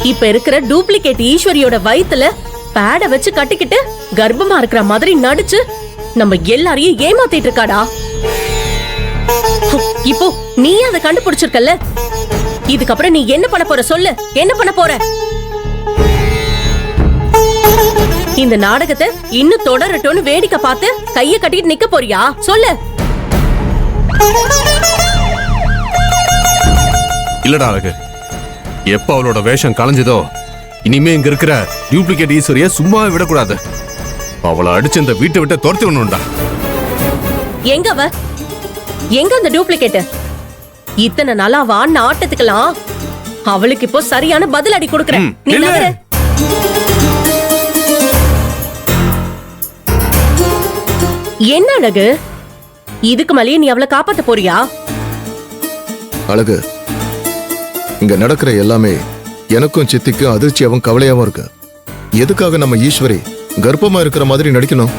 இப்ப இருக்கிற டூப்ளிகேட் ஈஸ்வரியோட வயித்துல பேட வச்சு கட்டிக்கிட்டு கர்ப்பமா இருக்கிற மாதிரி நடிச்சு நம்ம எல்லாரையும் ஏமாத்திட்டு இருக்காடா. இப்போ நீ அதை கண்டுபிடிச்சிருக்கல, இதுக்கப்புறம் நீ என்ன பண்ண போற சொல்லு. என்ன பண்ண போற? இந்த நாடகத்தை இன்னும் தொடரட்டும்னு வேடிக்கை பார்த்து கைய கட்டிட்டு நிக்க போறியா? சொல்லு. இல்லடா அழகு, எப்ப அவளோட வேஷம் கலைஞ்சதோ இனிமே இங்க இருக்கிற டூப்ளிகேட் ஈஸ்வரிய சும்மாவே விடக்கூடாது. அவளை அடிச்சு இந்த வீட்டை விட்டு துரத்தி விடணும்டா. எங்க அவ? எங்க அந்த டூப்ளிகேட்? இத்தனை நாளா வாண்ண ஆட்டத்துக்கலாம் அவளுக்கு இப்போ சரியான பதில் அடி கொடுக்கறேன். நீ நகரு. என்ன அழகு, இதுக்கு மேலேயே நீ அவளை காப்பாத்த போறியா? அழகு, இங்க நடக்கிற எல்லாமே எனக்கும் சித்திக்கும் அதிர்ச்சியாவும் கவலையாவும் இருக்கு. எதுக்காக நம்ம ஈஸ்வரி கர்ப்பமா இருக்கிற மாதிரி நடிக்கணும்?